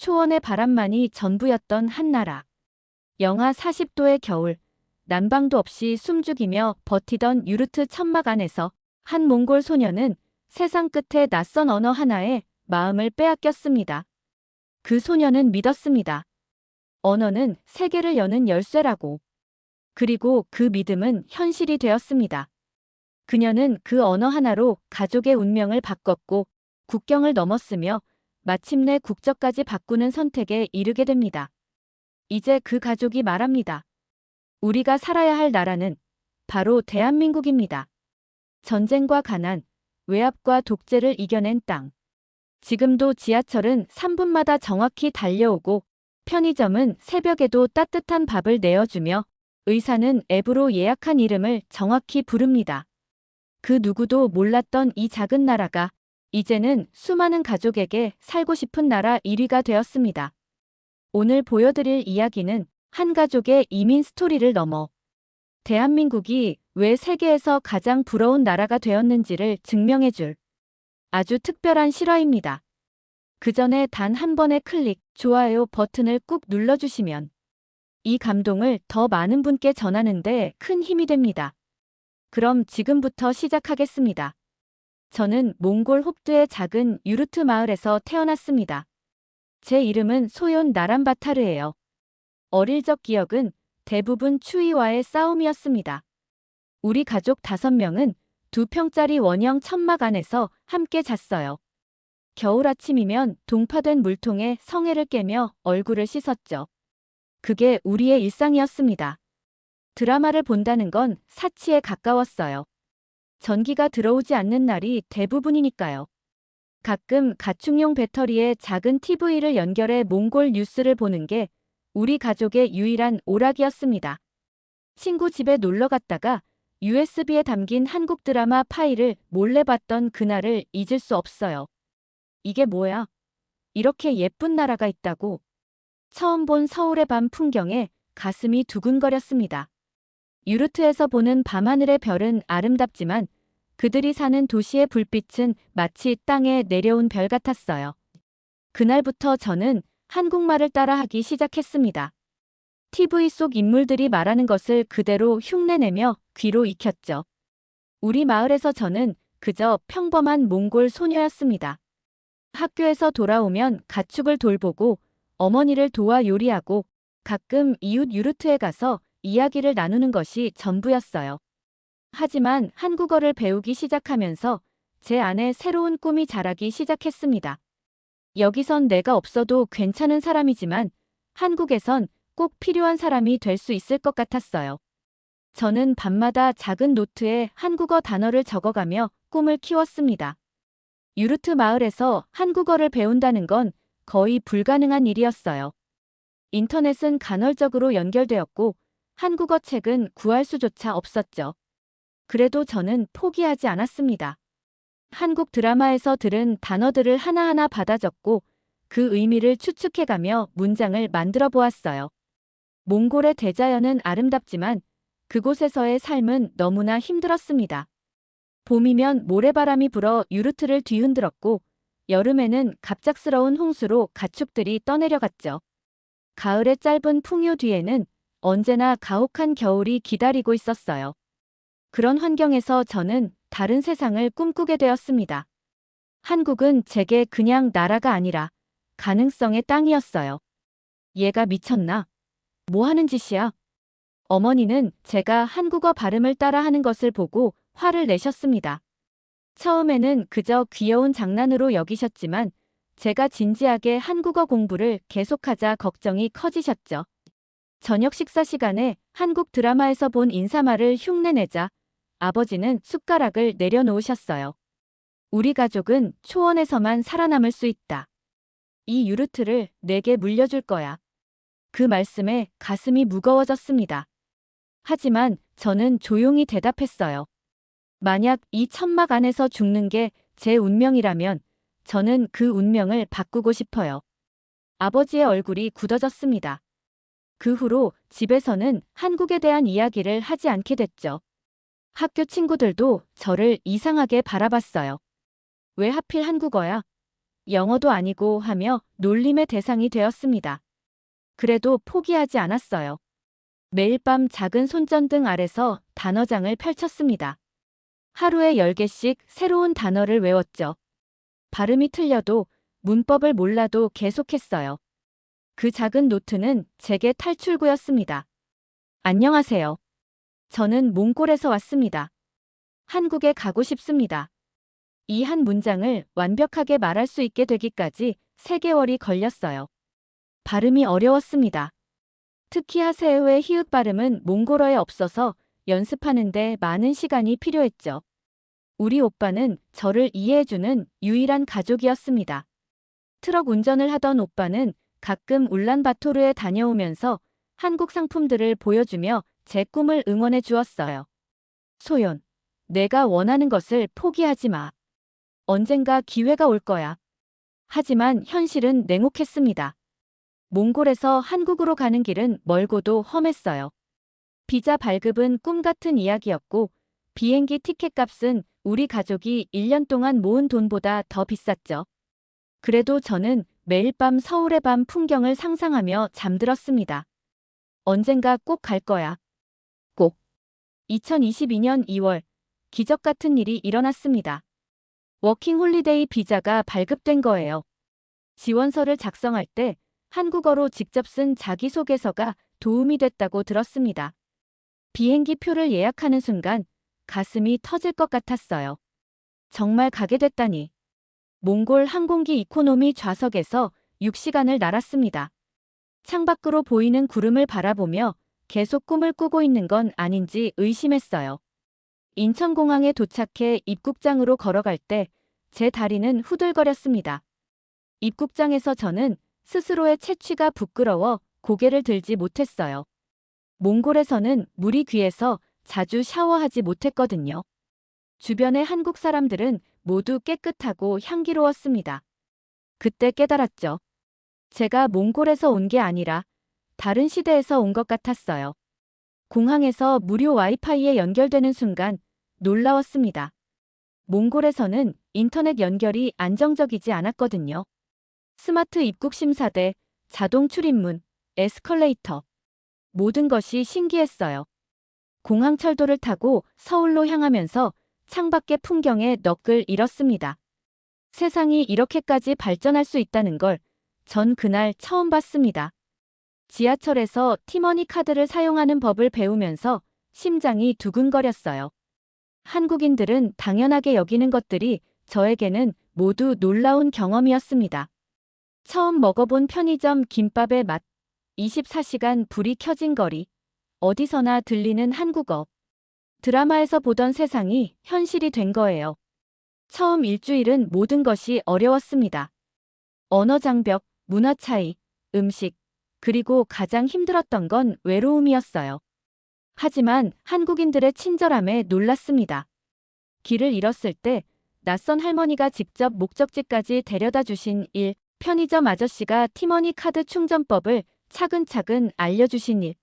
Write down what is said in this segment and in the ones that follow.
초원의 바람만이 전부였던 한 나라. 영하 40도의 겨울, 난방도 없이 숨죽이며 버티던 유르트 천막 안에서 한 몽골 소녀는 세상 끝의 낯선 언어 하나에 마음을 빼앗겼습니다. 그 소녀는 믿었습니다. 언어는 세계를 여는 열쇠라고. 그리고 그 믿음은 현실이 되었습니다. 그녀는 그 언어 하나로 가족의 운명을 바꿨고 국경을 넘었으며 마침내 국적까지 바꾸는 선택에 이르게 됩니다. 이제 그 가족이 말합니다. 우리가 살아야 할 나라는 바로 대한민국입니다. 전쟁과 가난, 외압과 독재를 이겨낸 땅. 지금도 지하철은 3분마다 정확히 달려오고 편의점은 새벽에도 따뜻한 밥을 내어주며 의사는 앱으로 예약한 이름을 정확히 부릅니다. 그 누구도 몰랐던 이 작은 나라가 이제는 수많은 가족에게 살고 싶은 나라 1위가 되었습니다. 오늘 보여드릴 이야기는 한 가족의 이민 스토리를 넘어 대한민국이 왜 세계에서 가장 부러운 나라가 되었는지를 증명해줄 아주 특별한 실화입니다. 그 전에 단 한 번의 클릭, 좋아요 버튼을 꾹 눌러주시면 이 감동을 더 많은 분께 전하는 데 큰 힘이 됩니다. 그럼 지금부터 시작하겠습니다. 저는 몽골 홉두의 작은 유르트 마을에서 태어났습니다. 제 이름은 소yon 나란바타르예요. 어릴 적 기억은 대부분 추위와의 싸움이었습니다. 우리 가족 5명은 2평짜리 원형 천막 안에서 함께 잤어요. 겨울 아침이면 동파된 물통에 성에를 깨며 얼굴을 씻었죠. 그게 우리의 일상이었습니다. 드라마를 본다는 건 사치에 가까웠어요. 전기가 들어오지 않는 날이 대부분이니까요. 가끔 가축용 배터리에 작은 TV를 연결해 몽골 뉴스를 보는 게 우리 가족의 유일한 오락이었습니다. 친구 집에 놀러 갔다가 USB에 담긴 한국 드라마 파일을 몰래 봤던 그날을 잊을 수 없어요. 이게 뭐야? 이렇게 예쁜 나라가 있다고. 처음 본 서울의 밤 풍경에 가슴이 두근거렸습니다. 유르트에서 보는 밤하늘의 별은 아름답지만 그들이 사는 도시의 불빛은 마치 땅에 내려온 별 같았어요. 그날부터 저는 한국말을 따라하기 시작했습니다. TV 속 인물들이 말하는 것을 그대로 흉내내며 귀로 익혔죠. 우리 마을에서 저는 그저 평범한 몽골 소녀였습니다. 학교에서 돌아오면 가축을 돌보고 어머니를 도와 요리하고 가끔 이웃 유르트에 가서 이야기를 나누는 것이 전부였어요. 하지만 한국어를 배우기 시작하면서 제 안에 새로운 꿈이 자라기 시작했습니다. 여기선 내가 없어도 괜찮은 사람이지만 한국에선 꼭 필요한 사람이 될 수 있을 것 같았어요. 저는 밤마다 작은 노트에 한국어 단어를 적어가며 꿈을 키웠습니다. 유르트 마을에서 한국어를 배운다는 건 거의 불가능한 일이었어요. 인터넷은 간헐적으로 연결되었고 한국어 책은 구할 수조차 없었죠. 그래도 저는 포기하지 않았습니다. 한국 드라마에서 들은 단어들을 하나하나 받아 적고 그 의미를 추측해가며 문장을 만들어 보았어요. 몽골의 대자연은 아름답지만 그곳에서의 삶은 너무나 힘들었습니다. 봄이면 모래바람이 불어 유르트를 뒤흔들었고 여름에는 갑작스러운 홍수로 가축들이 떠내려갔죠. 가을의 짧은 풍요 뒤에는 언제나 가혹한 겨울이 기다리고 있었어요. 그런 환경에서 저는 다른 세상을 꿈꾸게 되었습니다. 한국은 제게 그냥 나라가 아니라 가능성의 땅이었어요. 얘가 미쳤나? 뭐 하는 짓이야? 어머니는 제가 한국어 발음을 따라하는 것을 보고 화를 내셨습니다. 처음에는 그저 귀여운 장난으로 여기셨지만 제가 진지하게 한국어 공부를 계속하자 걱정이 커지셨죠. 저녁 식사 시간에 한국 드라마에서 본 인사말을 흉내내자 아버지는 숟가락을 내려놓으셨어요. 우리 가족은 초원에서만 살아남을 수 있다. 이 유르트를 내게 물려줄 거야. 그 말씀에 가슴이 무거워졌습니다. 하지만 저는 조용히 대답했어요. 만약 이 천막 안에서 죽는 게 제 운명이라면 저는 그 운명을 바꾸고 싶어요. 아버지의 얼굴이 굳어졌습니다. 그 후로 집에서는 한국에 대한 이야기를 하지 않게 됐죠. 학교 친구들도 저를 이상하게 바라봤어요. 왜 하필 한국어야? 영어도 아니고 하며 놀림의 대상이 되었습니다. 그래도 포기하지 않았어요. 매일 밤 작은 손전등 아래서 단어장을 펼쳤습니다. 하루에 10개씩 새로운 단어를 외웠죠. 발음이 틀려도 문법을 몰라도 계속했어요. 그 작은 노트는 제게 탈출구였습니다. 안녕하세요. 저는 몽골에서 왔습니다. 한국에 가고 싶습니다. 이 한 문장을 완벽하게 말할 수 있게 되기까지 3개월이 걸렸어요. 발음이 어려웠습니다. 특히 하세요의 히읗 발음은 몽골어에 없어서 연습하는데 많은 시간이 필요했죠. 우리 오빠는 저를 이해해주는 유일한 가족이었습니다. 트럭 운전을 하던 오빠는 가끔 울란바토르에 다녀오면서 한국 상품들을 보여주며 제 꿈을 응원해 주었어요. 소연, 내가 원하는 것을 포기하지 마. 언젠가 기회가 올 거야. 하지만 현실은 냉혹했습니다. 몽골에서 한국으로 가는 길은 멀고도 험했어요. 비자 발급은 꿈 같은 이야기였고 비행기 티켓 값은 우리 가족이 1년 동안 모은 돈보다 더 비쌌죠. 그래도 저는 매일 밤 서울의 밤 풍경을 상상하며 잠들었습니다. 언젠가 꼭 갈 거야. 꼭. 2022년 2월, 기적 같은 일이 일어났습니다. 워킹 홀리데이 비자가 발급된 거예요. 지원서를 작성할 때 한국어로 직접 쓴 자기소개서가 도움이 됐다고 들었습니다. 비행기 표를 예약하는 순간 가슴이 터질 것 같았어요. 정말 가게 됐다니. 몽골 항공기 이코노미 좌석에서 6시간을 날았습니다. 창밖으로 보이는 구름을 바라보며 계속 꿈을 꾸고 있는 건 아닌지 의심했어요. 인천공항에 도착해 입국장으로 걸어갈 때 제 다리는 후들거렸습니다. 입국장에서 저는 스스로의 체취가 부끄러워 고개를 들지 못했어요. 몽골에서는 물이 귀해서 자주 샤워하지 못했거든요. 주변의 한국 사람들은 모두 깨끗하고 향기로웠습니다. 그때 깨달았죠. 제가 몽골에서 온 게 아니라 다른 시대에서 온 것 같았어요. 공항에서 무료 와이파이에 연결되는 순간 놀라웠습니다. 몽골에서는 인터넷 연결이 안정적이지 않았거든요. 스마트 입국 심사대, 자동 출입문, 에스컬레이터. 모든 것이 신기했어요. 공항 철도를 타고 서울로 향하면서 창밖의 풍경에 넋을 잃었습니다. 세상이 이렇게까지 발전할 수 있다는 걸 전 그날 처음 봤습니다. 지하철에서 티머니 카드를 사용하는 법을 배우면서 심장이 두근거렸어요. 한국인들은 당연하게 여기는 것들이 저에게는 모두 놀라운 경험이었습니다. 처음 먹어본 편의점 김밥의 맛, 24시간 불이 켜진 거리, 어디서나 들리는 한국어. 드라마에서 보던 세상이 현실이 된 거예요. 처음 일주일은 모든 것이 어려웠습니다. 언어 장벽, 문화 차이, 음식, 그리고 가장 힘들었던 건 외로움이었어요. 하지만 한국인들의 친절함에 놀랐습니다. 길을 잃었을 때 낯선 할머니가 직접 목적지까지 데려다 주신 일, 편의점 아저씨가 티머니 카드 충전법을 차근차근 알려주신 일.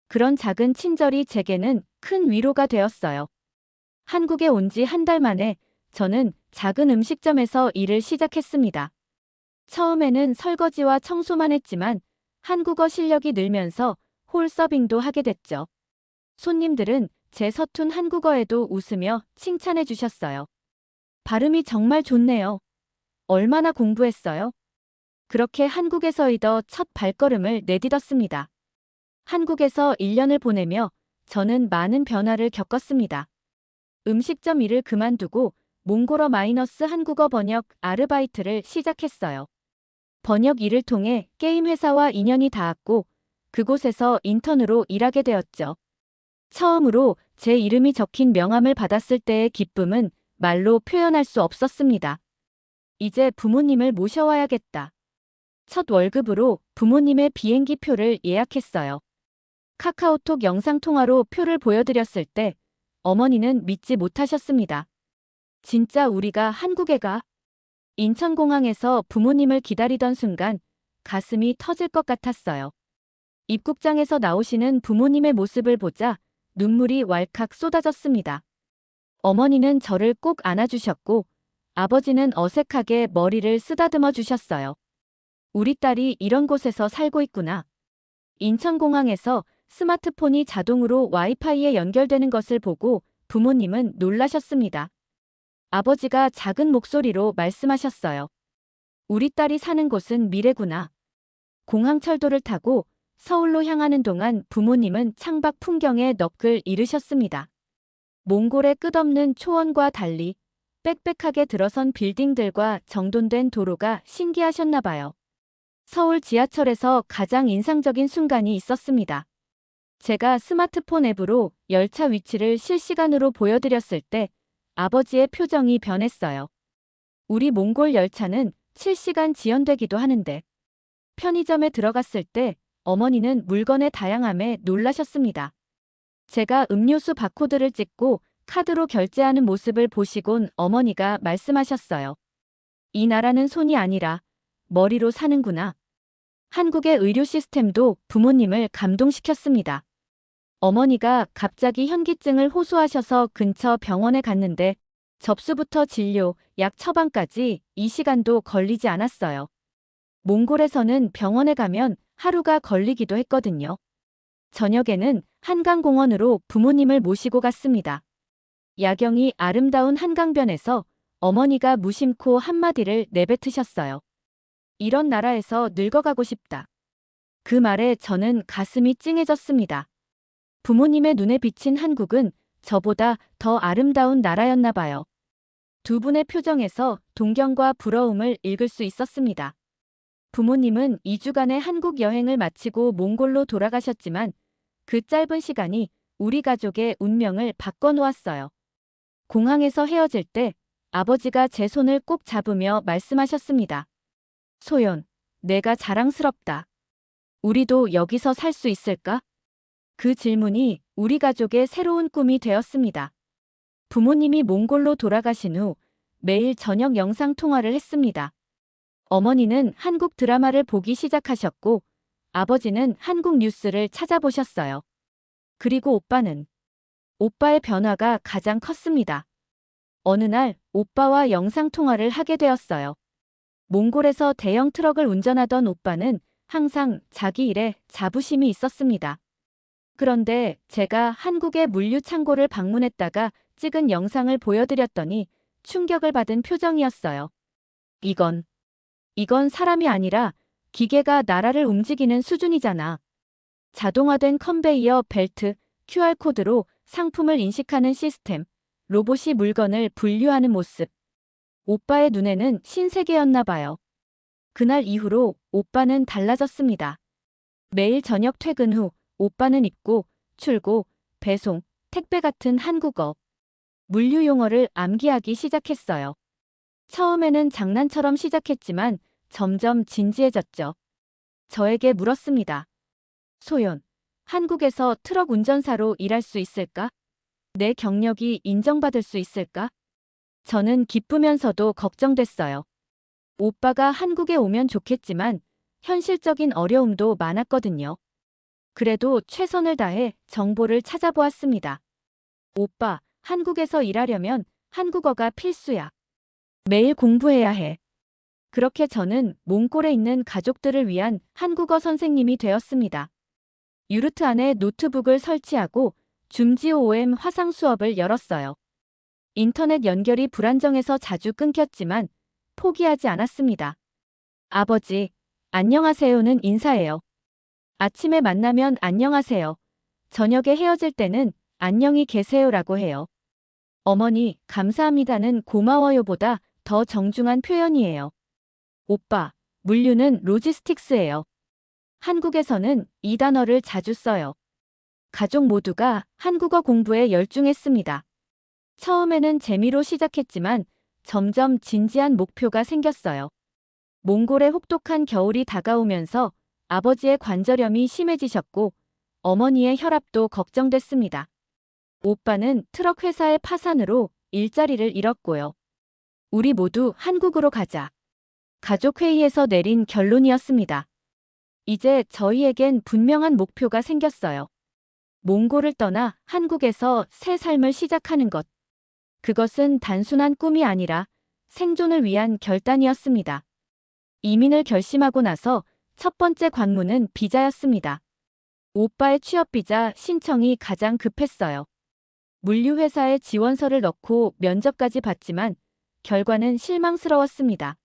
그런 작은 친절이 제게는 큰 위로가 되었어요. 한국에 온 지 한 달 만에 저는 작은 음식점에서 일을 시작했습니다. 처음에는 설거지와 청소만 했지만 한국어 실력이 늘면서 홀 서빙도 하게 됐죠. 손님들은 제 서툰 한국어에도 웃으며 칭찬해 주셨어요. 발음이 정말 좋네요. 얼마나 공부했어요? 그렇게 한국에서 이더 첫 발걸음을 내딛었습니다. 한국에서 1년을 보내며 저는 많은 변화를 겪었습니다. 음식점 일을 그만두고 몽골어 마이너스 한국어 번역 아르바이트를 시작했어요. 번역 일을 통해 게임 회사와 인연이 닿았고 그곳에서 인턴으로 일하게 되었죠. 처음으로 제 이름이 적힌 명함을 받았을 때의 기쁨은 말로 표현할 수 없었습니다. 이제 부모님을 모셔와야겠다. 첫 월급으로 부모님의 비행기 표를 예약했어요. 카카오톡 영상통화로 표를 보여드렸을 때 어머니는 믿지 못하셨습니다. 진짜 우리가 한국에 가? 인천공항에서 부모님을 기다리던 순간 가슴이 터질 것 같았어요. 입국장에서 나오시는 부모님의 모습을 보자 눈물이 왈칵 쏟아졌습니다. 어머니는 저를 꼭 안아주셨고 아버지는 어색하게 머리를 쓰다듬어 주셨어요. 우리 딸이 이런 곳에서 살고 있구나. 인천공항에서 스마트폰이 자동으로 와이파이에 연결되는 것을 보고 부모님은 놀라셨습니다. 아버지가 작은 목소리로 말씀하셨어요. 우리 딸이 사는 곳은 미래구나. 공항철도를 타고 서울로 향하는 동안 부모님은 창밖 풍경에 넋을 잃으셨습니다. 몽골의 끝없는 초원과 달리 빽빽하게 들어선 빌딩들과 정돈된 도로가 신기하셨나 봐요. 서울 지하철에서 가장 인상적인 순간이 있었습니다. 제가 스마트폰 앱으로 열차 위치를 실시간으로 보여드렸을 때 아버지의 표정이 변했어요. 우리 몽골 열차는 실시간 지연되기도 하는데 편의점에 들어갔을 때 어머니는 물건의 다양함에 놀라셨습니다. 제가 음료수 바코드를 찍고 카드로 결제하는 모습을 보시곤 어머니가 말씀하셨어요. 이 나라는 손이 아니라 머리로 사는구나. 한국의 의료 시스템도 부모님을 감동시켰습니다. 어머니가 갑자기 현기증을 호소하셔서 근처 병원에 갔는데 접수부터 진료, 약 처방까지 이 시간도 걸리지 않았어요. 몽골에서는 병원에 가면 하루가 걸리기도 했거든요. 저녁에는 한강공원으로 부모님을 모시고 갔습니다. 야경이 아름다운 한강변에서 어머니가 무심코 한마디를 내뱉으셨어요. 이런 나라에서 늙어가고 싶다. 그 말에 저는 가슴이 찡해졌습니다. 부모님의 눈에 비친 한국은 저보다 더 아름다운 나라였나 봐요. 두 분의 표정에서 동경과 부러움을 읽을 수 있었습니다. 부모님은 2주간의 한국 여행을 마치고 몽골로 돌아가셨지만 그 짧은 시간이 우리 가족의 운명을 바꿔놓았어요. 공항에서 헤어질 때 아버지가 제 손을 꼭 잡으며 말씀하셨습니다. 소연, 내가 자랑스럽다. 우리도 여기서 살 수 있을까? 그 질문이 우리 가족의 새로운 꿈이 되었습니다. 부모님이 몽골로 돌아가신 후 매일 저녁 영상 통화를 했습니다. 어머니는 한국 드라마를 보기 시작하셨고 아버지는 한국 뉴스를 찾아보셨어요. 그리고 오빠의 변화가 가장 컸습니다. 어느 날 오빠와 영상 통화를 하게 되었어요. 몽골에서 대형 트럭을 운전하던 오빠는 항상 자기 일에 자부심이 있었습니다. 그런데 제가 한국의 물류 창고를 방문했다가 찍은 영상을 보여드렸더니 충격을 받은 표정이었어요. 이건 사람이 아니라 기계가 나라를 움직이는 수준이잖아. 자동화된 컨베이어 벨트, QR코드로 상품을 인식하는 시스템, 로봇이 물건을 분류하는 모습. 오빠의 눈에는 신세계였나 봐요. 그날 이후로 오빠는 달라졌습니다. 매일 저녁 퇴근 후 오빠는 입고, 출고, 배송, 택배 같은 한국어, 물류 용어를 암기하기 시작했어요. 처음에는 장난처럼 시작했지만 점점 진지해졌죠. 저에게 물었습니다. 소연, 한국에서 트럭 운전사로 일할 수 있을까? 내 경력이 인정받을 수 있을까? 저는 기쁘면서도 걱정됐어요. 오빠가 한국에 오면 좋겠지만 현실적인 어려움도 많았거든요. 그래도 최선을 다해 정보를 찾아보았습니다. 오빠, 한국에서 일하려면 한국어가 필수야. 매일 공부해야 해. 그렇게 저는 몽골에 있는 가족들을 위한 한국어 선생님이 되었습니다. 유르트 안에 노트북을 설치하고 줌지오OM 화상 수업을 열었어요. 인터넷 연결이 불안정해서 자주 끊겼지만 포기하지 않았습니다. 아버지, 안녕하세요는 인사해요. 아침에 만나면 안녕하세요. 저녁에 헤어질 때는 안녕히 계세요라고 해요. 어머니, 감사합니다는 고마워요보다 더 정중한 표현이에요. 오빠, 물류는 로지스틱스예요. 한국에서는 이 단어를 자주 써요. 가족 모두가 한국어 공부에 열중했습니다. 처음에는 재미로 시작했지만 점점 진지한 목표가 생겼어요. 몽골의 혹독한 겨울이 다가오면서 아버지의 관절염이 심해지셨고 어머니의 혈압도 걱정됐습니다. 오빠는 트럭 회사의 파산으로 일자리를 잃었고요. 우리 모두 한국으로 가자. 가족회의에서 내린 결론이었습니다. 이제 저희에겐 분명한 목표가 생겼어요. 몽골을 떠나 한국에서 새 삶을 시작하는 것. 그것은 단순한 꿈이 아니라 생존을 위한 결단이었습니다. 이민을 결심하고 나서 첫 번째 관문은 비자였습니다. 오빠의 취업비자 신청이 가장 급했어요. 물류회사에 지원서를 넣고 면접까지 봤지만 결과는 실망스러웠습니다.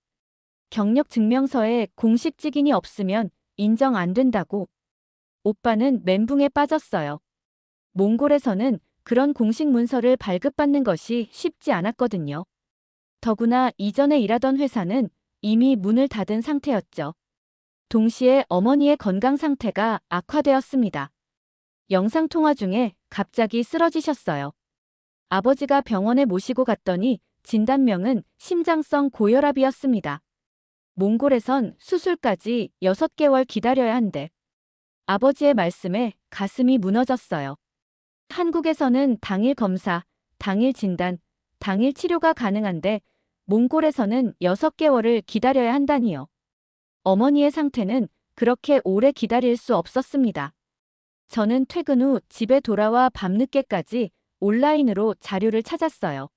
경력 증명서에 공식 직인이 없으면 인정 안 된다고. 오빠는 멘붕에 빠졌어요. 몽골에서는 그런 공식 문서를 발급받는 것이 쉽지 않았거든요. 더구나 이전에 일하던 회사는 이미 문을 닫은 상태였죠. 동시에 어머니의 건강 상태가 악화되었습니다. 영상통화 중에 갑자기 쓰러지셨어요. 아버지가 병원에 모시고 갔더니 진단명은 심장성 고혈압이었습니다. 몽골에선 수술까지 6개월 기다려야 한대. 아버지의 말씀에 가슴이 무너졌어요. 한국에서는 당일 검사, 당일 진단, 당일 치료가 가능한데 몽골에서는 6개월을 기다려야 한다니요. 어머니의 상태는 그렇게 오래 기다릴 수 없었습니다. 저는 퇴근 후 집에 돌아와 밤늦게까지 온라인으로 자료를 찾았어요.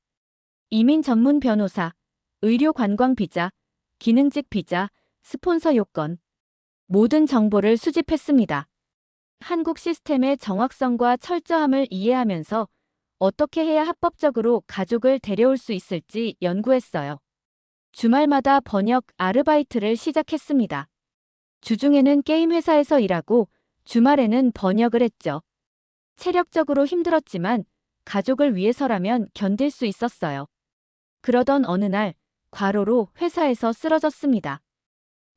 이민 전문 변호사, 의료 관광 비자, 기능직 비자, 스폰서 요건. 모든 정보를 수집했습니다. 한국 시스템의 정확성과 철저함을 이해하면서 어떻게 해야 합법적으로 가족을 데려올 수 있을지 연구했어요. 주말마다 번역 아르바이트를 시작했습니다. 주중에는 게임 회사에서 일하고 주말에는 번역을 했죠. 체력적으로 힘들었지만 가족을 위해서라면 견딜 수 있었어요. 그러던 어느 날 과로로 회사에서 쓰러졌습니다.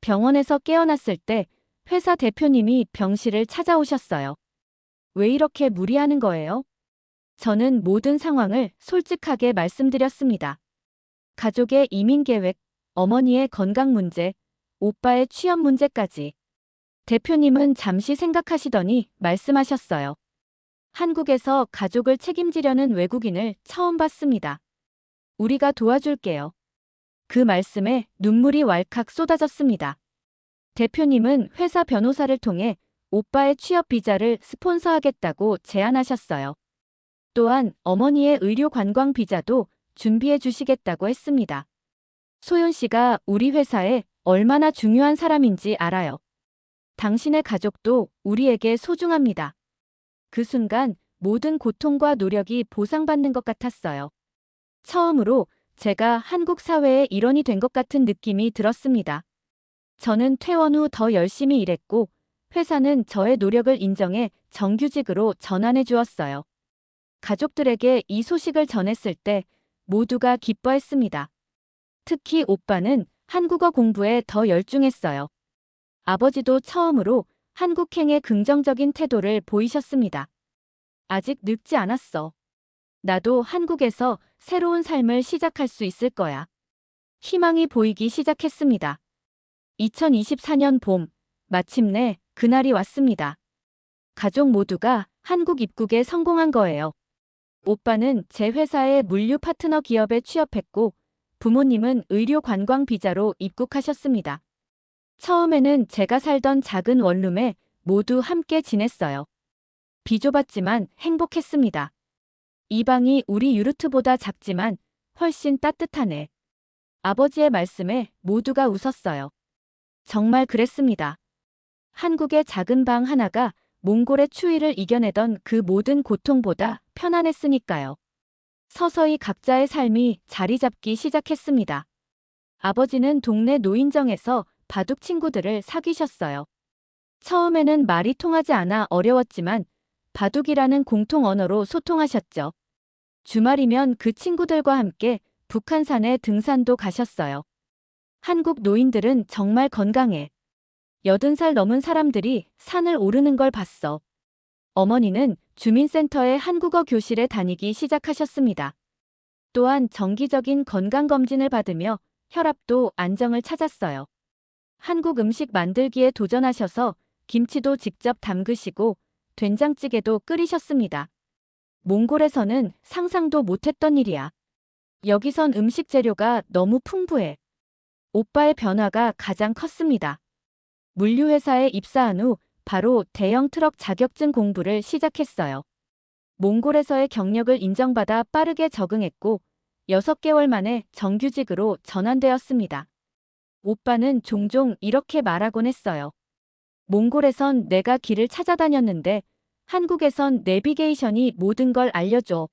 병원에서 깨어났을 때 회사 대표님이 병실을 찾아오셨어요. 왜 이렇게 무리하는 거예요? 저는 모든 상황을 솔직하게 말씀드렸습니다. 가족의 이민 계획, 어머니의 건강 문제, 오빠의 취업 문제까지. 대표님은 잠시 생각하시더니 말씀하셨어요. 한국에서 가족을 책임지려는 외국인을 처음 봤습니다. 우리가 도와줄게요. 그 말씀에 눈물이 왈칵 쏟아졌습니다. 대표님은 회사 변호사를 통해 오빠의 취업 비자를 스폰서하겠다고 제안하셨어요. 또한 어머니의 의료 관광 비자도 준비해 주시겠다고 했습니다. 소연 씨가 우리 회사에 얼마나 중요한 사람인지 알아요. 당신의 가족도 우리에게 소중합니다. 그 순간 모든 고통과 노력이 보상받는 것 같았어요. 처음으로 제가 한국 사회의 일원이 된 것 같은 느낌이 들었습니다. 저는 퇴원 후 더 열심히 일했고 회사는 저의 노력을 인정해 정규직으로 전환해 주었어요. 가족들에게 이 소식을 전했을 때 모두가 기뻐했습니다. 특히 오빠는 한국어 공부에 더 열중했어요. 아버지도 처음으로 한국행에 긍정적인 태도를 보이셨습니다. 아직 늙지 않았어. 나도 한국에서 새로운 삶을 시작할 수 있을 거야. 희망이 보이기 시작했습니다. 2024년 봄, 마침내 그날이 왔습니다. 가족 모두가 한국 입국에 성공한 거예요. 오빠는 제 회사의 물류 파트너 기업에 취업했고 부모님은 의료 관광 비자로 입국하셨습니다. 처음에는 제가 살던 작은 원룸에 모두 함께 지냈어요. 비좁았지만 행복했습니다. 이 방이 우리 유르트보다 작지만 훨씬 따뜻하네. 아버지의 말씀에 모두가 웃었어요. 정말 그랬습니다. 한국의 작은 방 하나가 몽골의 추위를 이겨내던 그 모든 고통보다 편안했으니까요. 서서히 각자의 삶이 자리 잡기 시작했습니다. 아버지는 동네 노인정에서 바둑 친구들을 사귀셨어요. 처음에는 말이 통하지 않아 어려웠지만 바둑이라는 공통 언어로 소통하셨죠. 주말이면 그 친구들과 함께 북한산에 등산도 가셨어요. 한국 노인들은 정말 건강해. 80살 넘은 사람들이 산을 오르는 걸 봤어. 어머니는 주민센터의 한국어 교실에 다니기 시작하셨습니다. 또한 정기적인 건강검진을 받으며 혈압도 안정을 찾았어요. 한국 음식 만들기에 도전하셔서 김치도 직접 담그시고 된장찌개도 끓이셨습니다. 몽골에서는 상상도 못했던 일이야. 여기선 음식 재료가 너무 풍부해. 오빠의 변화가 가장 컸습니다. 물류회사에 입사한 후 바로 대형 트럭 자격증 공부를 시작했어요. 몽골에서의 경력을 인정받아 빠르게 적응했고 6개월 만에 정규직으로 전환되었습니다. 오빠는 종종 이렇게 말하곤 했어요. 몽골에선 내가 길을 찾아다녔는데 한국에선 내비게이션이 모든 걸 알려줘.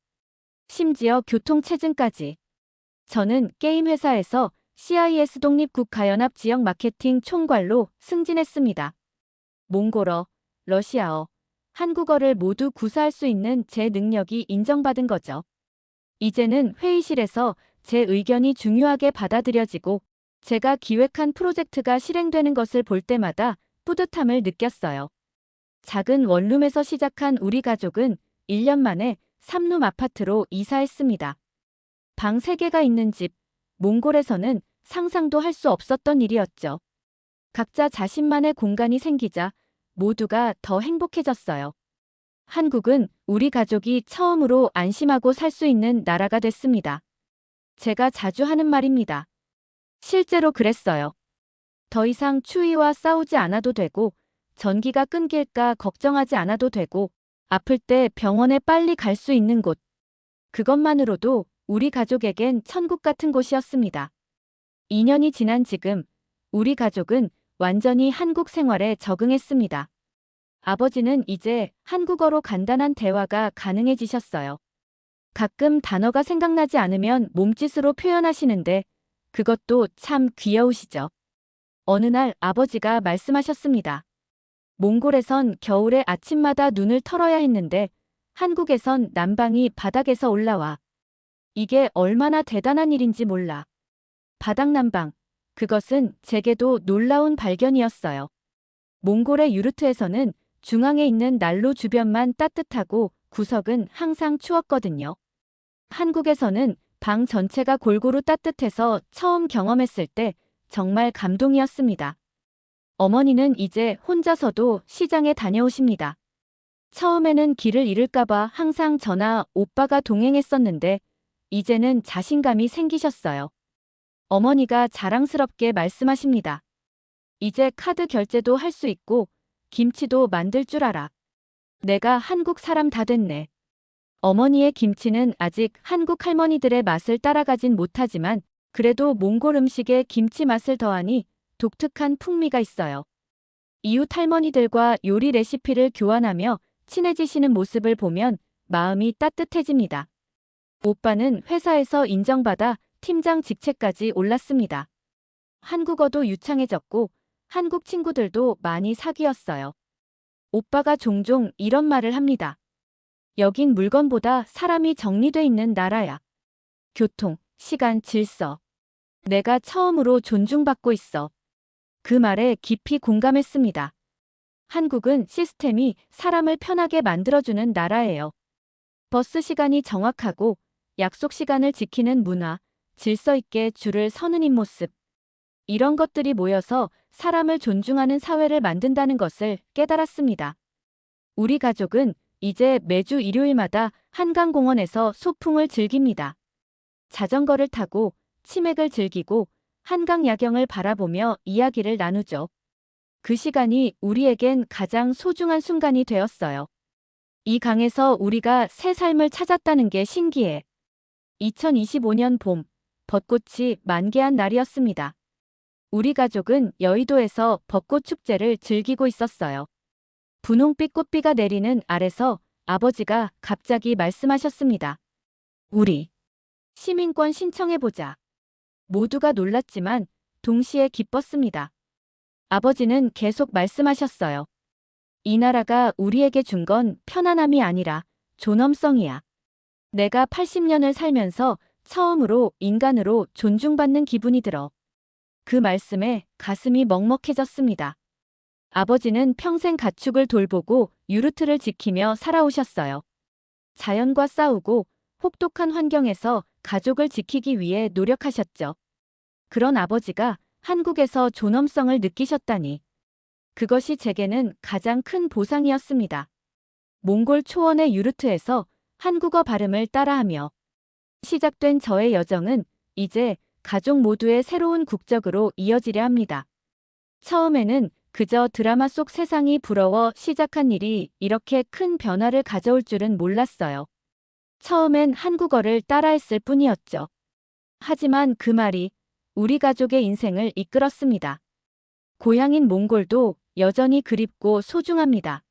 심지어 교통체증까지. 저는 게임 회사에서 CIS 독립국가연합 지역 마케팅 총괄로 승진했습니다. 몽골어, 러시아어, 한국어를 모두 구사할 수 있는 제 능력이 인정받은 거죠. 이제는 회의실에서 제 의견이 중요하게 받아들여지고 제가 기획한 프로젝트가 실행되는 것을 볼 때마다 뿌듯함을 느꼈어요. 작은 원룸에서 시작한 우리 가족은 1년 만에 3룸 아파트로 이사했습니다. 방 3개가 있는 집, 몽골에서는 상상도 할 수 없었던 일이었죠. 각자 자신만의 공간이 생기자 모두가 더 행복해졌어요. 한국은 우리 가족이 처음으로 안심하고 살 수 있는 나라가 됐습니다. 제가 자주 하는 말입니다. 실제로 그랬어요. 더 이상 추위와 싸우지 않아도 되고, 전기가 끊길까 걱정하지 않아도 되고, 아플 때 병원에 빨리 갈 수 있는 곳. 그것만으로도 우리 가족에겐 천국 같은 곳이었습니다. 2년이 지난 지금, 우리 가족은 완전히 한국 생활에 적응했습니다. 아버지는 이제 한국어로 간단한 대화가 가능해지셨어요. 가끔 단어가 생각나지 않으면 몸짓으로 표현하시는데 그것도 참 귀여우시죠. 어느 날 아버지가 말씀하셨습니다. 몽골에선 겨울에 아침마다 눈을 털어야 했는데 한국에선 난방이 바닥에서 올라와. 이게 얼마나 대단한 일인지 몰라. 바닥 난방. 그것은 제게도 놀라운 발견이었어요. 몽골의 유르트에서는 중앙에 있는 난로 주변만 따뜻하고 구석은 항상 추웠거든요. 한국에서는 방 전체가 골고루 따뜻해서 처음 경험했을 때 정말 감동이었습니다. 어머니는 이제 혼자서도 시장에 다녀오십니다. 처음에는 길을 잃을까봐 항상 저나 오빠가 동행했었는데 이제는 자신감이 생기셨어요. 어머니가 자랑스럽게 말씀하십니다. 이제 카드 결제도 할 수 있고 김치도 만들 줄 알아. 내가 한국 사람 다 됐네. 어머니의 김치는 아직 한국 할머니들의 맛을 따라가진 못하지만 그래도 몽골 음식에 김치 맛을 더하니 독특한 풍미가 있어요. 이웃 할머니들과 요리 레시피를 교환하며 친해지시는 모습을 보면 마음이 따뜻해집니다. 오빠는 회사에서 인정받아 팀장 직책까지 올랐습니다. 한국어도 유창해졌고 한국 친구들도 많이 사귀었어요. 오빠가 종종 이런 말을 합니다. 여긴 물건보다 사람이 정리돼 있는 나라야. 교통, 시간, 질서. 내가 처음으로 존중받고 있어. 그 말에 깊이 공감했습니다. 한국은 시스템이 사람을 편하게 만들어주는 나라예요. 버스 시간이 정확하고 약속 시간을 지키는 문화, 질서 있게 줄을 서는 입모습. 이런 것들이 모여서 사람을 존중하는 사회를 만든다는 것을 깨달았습니다. 우리 가족은 이제 매주 일요일마다 한강공원에서 소풍을 즐깁니다. 자전거를 타고 치맥을 즐기고 한강 야경을 바라보며 이야기를 나누죠. 그 시간이 우리에겐 가장 소중한 순간이 되었어요. 이 강에서 우리가 새 삶을 찾았다는 게 신기해. 2025년 봄, 벚꽃이 만개한 날이었습니다. 우리 가족은 여의도에서 벚꽃 축제를 즐기고 있었어요. 분홍빛 꽃비가 내리는 아래서 아버지가 갑자기 말씀하셨습니다. 우리 시민권 신청해보자. 모두가 놀랐지만 동시에 기뻤습니다. 아버지는 계속 말씀하셨어요. 이 나라가 우리에게 준 건 편안함이 아니라 존엄성이야. 내가 80년을 살면서 처음으로 인간으로 존중받는 기분이 들어. 그 말씀에 가슴이 먹먹해졌습니다. 아버지는 평생 가축을 돌보고 유르트를 지키며 살아오셨어요. 자연과 싸우고 혹독한 환경에서 가족을 지키기 위해 노력하셨죠. 그런 아버지가 한국에서 존엄성을 느끼셨다니. 그것이 제게는 가장 큰 보상이었습니다. 몽골 초원의 유르트에서 한국어 발음을 따라하며 시작된 저의 여정은 이제 가족 모두의 새로운 국적으로 이어지려 합니다. 처음에는 그저 드라마 속 세상이 부러워 시작한 일이 이렇게 큰 변화를 가져올 줄은 몰랐어요. 처음엔 한국어를 따라했을 뿐이었죠. 하지만 그 말이 우리 가족의 인생을 이끌었습니다. 고향인 몽골도 여전히 그립고 소중합니다.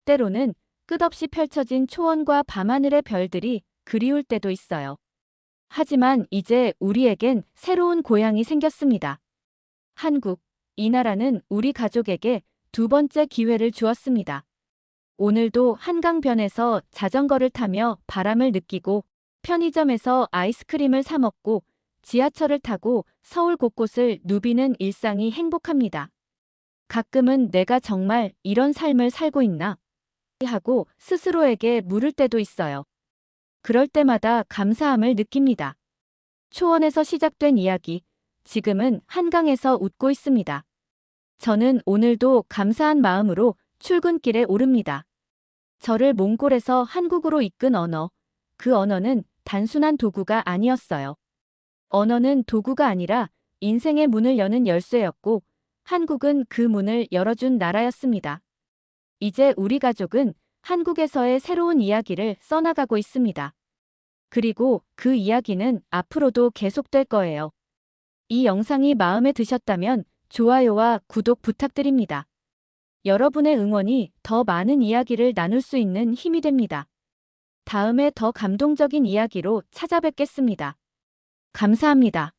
때로는 끝없이 펼쳐진 초원과 밤하늘의 별들이 그리울 때도 있어요. 하지만 이제 우리에겐 새로운 고향이 생겼습니다. 한국, 이 나라는 우리 가족에게 두 번째 기회를 주었습니다. 오늘도 한강변에서 자전거를 타며 바람을 느끼고 편의점에서 아이스크림을 사 먹고 지하철을 타고 서울 곳곳을 누비는 일상이 행복합니다. 가끔은 내가 정말 이런 삶을 살고 있나? 하고 스스로에게 물을 때도 있어요. 그럴 때마다 감사함을 느낍니다. 초원에서 시작된 이야기, 지금은 한강에서 웃고 있습니다. 저는 오늘도 감사한 마음으로 출근길에 오릅니다. 저를 몽골에서 한국으로 이끈 언어, 그 언어는 단순한 도구가 아니었어요. 언어는 도구가 아니라 인생의 문을 여는 열쇠였고, 한국은 그 문을 열어준 나라였습니다. 이제 우리 가족은 한국에서의 새로운 이야기를 써나가고 있습니다. 그리고 그 이야기는 앞으로도 계속될 거예요. 이 영상이 마음에 드셨다면 좋아요와 구독 부탁드립니다. 여러분의 응원이 더 많은 이야기를 나눌 수 있는 힘이 됩니다. 다음에 더 감동적인 이야기로 찾아뵙겠습니다. 감사합니다.